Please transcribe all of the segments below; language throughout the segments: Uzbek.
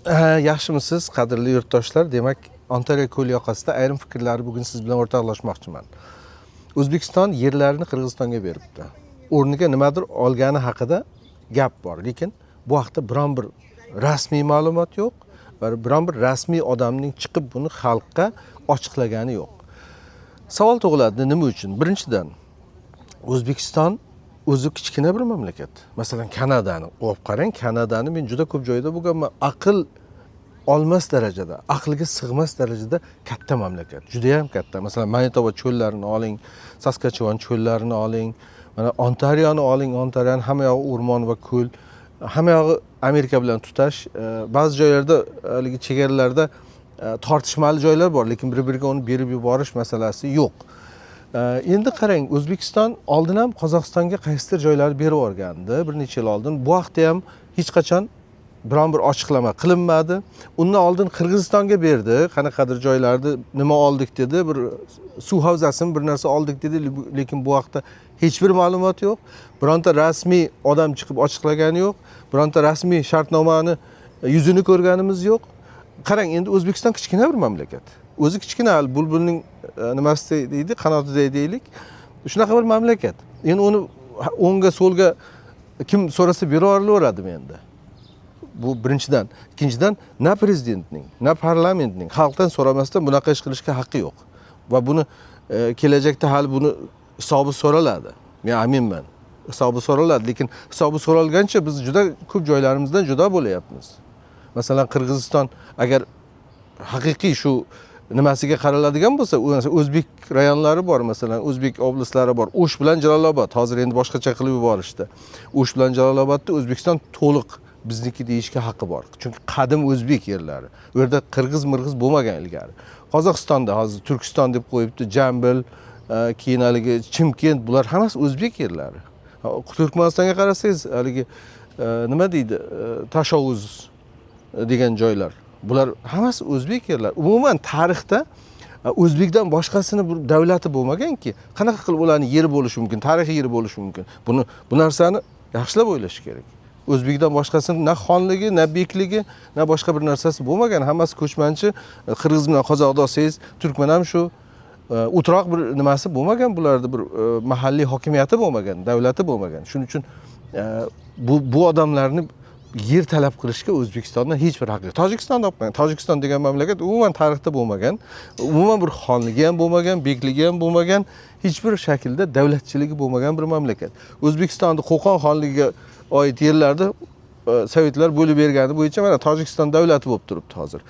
Yaxshimisiz, qadrli yurtdoshlar. Demak, Ontario ko'l yoqasida ayrim fikrlarni bugun siz bilan o'rtoqlashmoqchiman. O'zbekiston yerlarini Qirg'izistonga beribdi. O'rniga nimadir olgani haqida gap bor, lekin bu haqda biron bir rasmiy ma'lumot yo'q va biron bir rasmiy odamning chiqib buni xalqqa ochiqlagani yo'q. Savol tug'iladi, nima uchun? Birinchidan, O'zbekiston o'zi kichkina bir mamlakat. Masalan, Kanadani olib qarang. Kanadani men juda ko'p joyda bo'lganman. Aql olmas darajada, aqlga sig'mas darajada katta mamlakat. Juda ham katta. Masalan, Manitoba cho'llarini oling, Saskatchewan cho'llarini oling, mana Ontarioni oling. Ontarioni hamma yog'i o'rmon va ko'l. Hamma yog'i Amerika bilan tutash. Ba'zi joylarda haligi chegaralarda tortishmali joylar bor, lekin bir-biriga uni berib yuborish masalasi yo'q. Endi qarang, O'zbekiston oldin ham Qozog'istonga qaysidir joylarni berib yuborgandi, bir necha yil oldin. Bu vaqtda ham hech qachon biron bir ochiqlama qilinmadi. Undan oldin Qirg'izistonga berdi, qanaqadir joylarni nima oldik dedi, bir suv havzasini bir narsa oldik dedi, lekin bu vaqtda hech bir ma'lumot yo'q. Bironta rasmiy odam chiqib ochiqlagani yo'q. Bironta rasmiy shartnomani yuzini ko'rganimiz yo'q. Qarang, endi O'zbekiston kichkina bir mamlakat. O'zi kichkina, bulbulning nimasi deydi, qanotida deylik. Shunaqa bir mamlakat. Endi uni o'ngga, so'lga kim so'rasa berib yuboraveradimi endi? Bu birinchidan. Ikkinchidan, na prezidentning, na parlamentning xalqdan so'ramasdan bunaqa ish qilishga haqqi yo'q. Va buni kelajakda hali buni hisobi so'raladi. Men aminman. Hisobi so'raladi, lekin hisobi so'ralgancha biz juda ko'p joylarimizdan judo bo'layapmiz. Masalan, Qirg'iziston agar haqiqiy shu nimasiga qaraladigan bo'lsa, o'zbek rayonlari bor, masalan, o'zbek oblastlari bor. O'sh bilan Jalolobod, hozir endi boshqacha qilib yuborishdi. O'sh bilan Jalolobodda O'zbekiston to'liq bizniki deyishga haqqi bor. Chunki qadim o'zbek yerlari. U yerda qirg'iz-mirg'iz bo'lmagan ilgari. Qozog'istonda hozir Turkiston deb qo'yibdi, Jambil, keyin haligi Chimkent, bular hammasi o'zbek yerlari. Turkmanistonga qarasangiz, haligi nima deydi, Tashovuz degan joylar. Bular hammasi o'zbek yerlar. Umuman tarixda o'zbekdan boshqasini bir davlati bo'lmaganki, qanaqa qilib ularning yeri bo'lishi mumkin, tarixiy yeri bo'lishi mumkin. Bu narsani yaxshilab o'ylash kerak. O'zbekdan boshqasini na xonligi, na bekligi, na boshqa bir narsasi bo'lmagan. Hammasi ko'chmanchi. Qirg'iz bilan qozoqda olsangiz, turkman ham shu. O'troq bir nimasi bo'lmagan, bularda bir mahalliy hokimiyati bo'lmagan, davlati bo'lmagan. Shuning uchun bu odamlarni yer talab qilishga O'zbekistondan hech bir haqqi yo'q. Tojikistonda olib, Tojikiston degan mamlakat umuman tarixda bo'lmagan, umuman bir xonligi ham bo'lmagan, bekligi ham bo'lmagan, hech bir shaklda davlatchiligi bo'lmagan bir mamlakat. O'zbekistonning Qo'qon xonligiga oid yerlarda sovetlar bo'lib bergani bo'yicha mana Tojikiston davlati bo'lib turibdi hozir.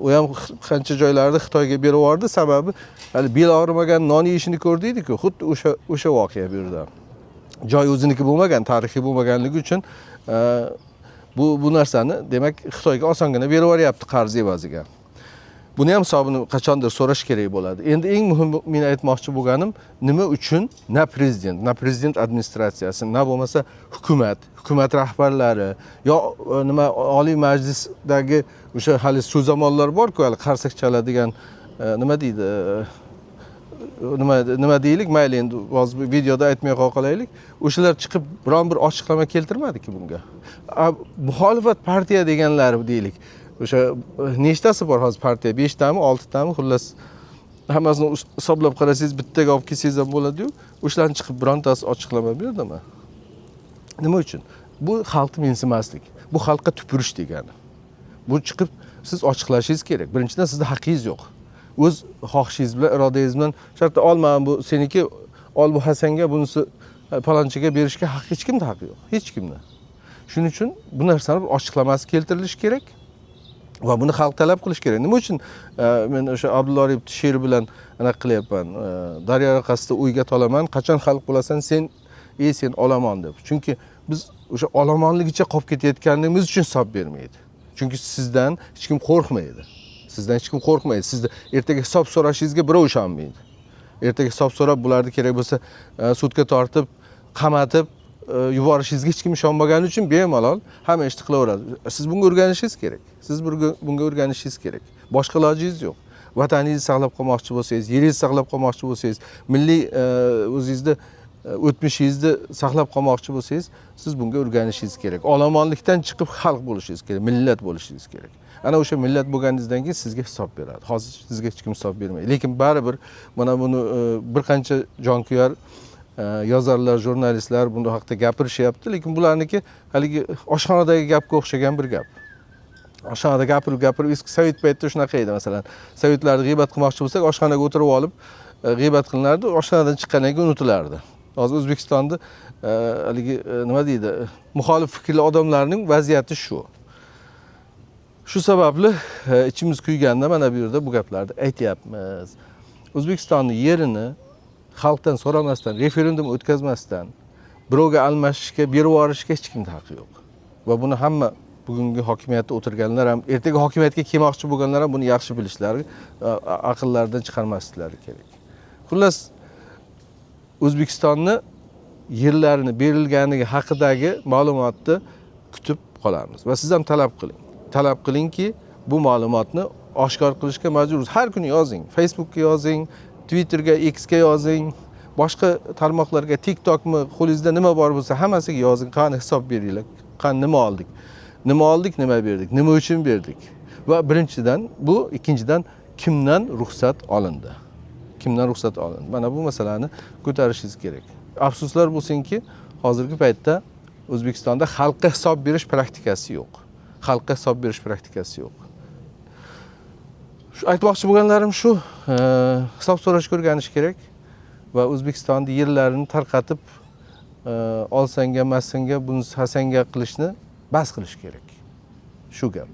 U ham qancha joylarda Xitoyga berib yubordi, sababi hali bel og'rimagan non yeyishini ko'rdingku, xuddi o'sha voqea bu yerda. Joy o'ziniki bo'lmagan, tarixiy bo'lmaganligi uchun bu narsani demak Xitoyga osongina berib yuboryapti qarz evaziga. Buni ham hisobini qachondir so'rash kerak bo'ladi. Endi eng muhim men aytmoqchi bo'lganim, nima uchun na prezident administratsiyasi, na bo'lmasa hukumat rahbarlari yo nima Oliy Majlisdagi o'sha hali so'zamollar bor-ku, hali qarsak chaladigan nima deydi, nima deylik, mayli endi hozir videoda aytmay qolaylik. O'shalar chiqib biron bir ochiqlama keltirmadi-ki bunga. Muxolifat partiya deganlari deylik. O'sha nechtasi bor hozir partiya? 5 tami, 6 tami, xullas hammasini hisoblab qarasangiz bittaga olib kelsangiz ham bo'ladi-yu. O'shalarni chiqib birontasi ochiqlama berdimi? Nima uchun? Bu xalqni mensimaslik. Bu xalqqa tupurish degani. Bu chiqib siz ochiqlashingiz kerak. Birinchidan sizda haqqingiz yo'q. O'z xohishingiz bilan, irodangiz bilan shartta olman, bu seniki, ol bu Hasanga, bunisi palonchiga berishga hech kimda haqqi yo'q. Hech kimda. Shuning uchun bu narsani ochiqlamasi keltirilishi kerak va buni xalq talab qilish kerak. Nima uchun men o'sha Abdulla Aripov she'ri bilan anaqa qilyapman. Daryo yoqasida o'yga tolaman, qachon xalq bo'lasan sen, sen olomon deb. Chunki biz o'sha olomonligicha qolib ketayotganligimiz uchun hisob bermaydi. Chunki sizdan hech kim qo'rqmaydi. Sizdan hech kim qo'rqmaydi. Sizni ertaga hisob so'rashingizga birov ishonmaydi. Ertaga hisob so'rab bularni kerak bo'lsa sudga tortib, qamatib yuborishingizga hech kim ishonmagani uchun bemalol hamma ishni qilaveradi. Siz bunga o'rganishingiz kerak. Siz bunga o'rganishingiz kerak. Boshqa ilojingiz yo'q. Vataningizni saqlab qolmoqchi bo'lsangiz, yeringizni saqlab qolmoqchi bo'lsangiz, milliy o'zingizni o'tmishingizni saqlab qolmoqchi bo'lsangiz, siz bunga o'rganishingiz kerak. Olomonlikdan chiqib xalq bo'lishingiz kerak, millat bo'lishingiz kerak. Ana o'sha millat bo'lganingizdan keyin sizga hisob beradi. Hozir sizga hech kim hisob bermaydi. Lekin baribir mana buni bir qancha jonkuyar yozarlar, jurnalistlar bunda haqida gapirishyapti, lekin bularniki haligi oshxonadagi gapga o'xshagan bir gap. Oshxonada gapirib eski sovet paytida shunaqa edi, masalan, sovetlarni g'iybat qilmoqchi bo'lsak, oshxonaga o'tirib olib g'iybat qilinardi, oshxonadan chiqqandan keyin unutilardi. Hozir O'zbekistonda haligi nima deydi, muxolif fikrli odamlarning vaziyati shu. Shu sababli ichimiz kuyganda mana bu yerda bu gaplarni aytyapmiz. O'zbekistonning yerini xalqdan so'ramasdan, referendum o'tkazmasdan birovga almashishga, berib yuborishga hech kimning haqqi yo'q. Va buni hamma bugungi hokimiyatda o'tirganlar ham, ertaga hokimiyatga kelmoqchi bo'lganlar ham buni yaxshi bilishlari, aqllaridan chiqarmasliklari kerak. Xullas, O'zbekistonni yerlarini berilganligi haqidagi ma'lumotni kutib qolamiz va siz ham talab qiling. Talab qilingki, bu ma'lumotni oshkor qilishga majbursiz. Har kuni yozing, Facebookga yozing, Twitterga, Xga yozing, boshqa tarmoqlarga, TikTokmi, qo'lingizda nima bor bo'lsa hammasiga yozing, qani hisob beringlar. Qani nima oldik? Nima oldik, nima berdik? Nima uchun berdik? Va birinchidan bu, ikkinchidan kimdan ruxsat olindi? Kimdan ruxsat olindi? Mana bu masalani ko'tarishingiz kerak. Afsuslar bo'lsinki, hozirgi paytda O'zbekistonda xalqqa hisob berish praktikasi yo'q. Xalqqa hisob berish praktikasi yo'q. Shu aytmoqchi bo'lganlarim shu, hisob so'rashga o'rganish kerak va O'zbekistonning yerlarini tarqatib olsanga, massanga, buni hasanga qilishni bas qilish kerak. Shu gap.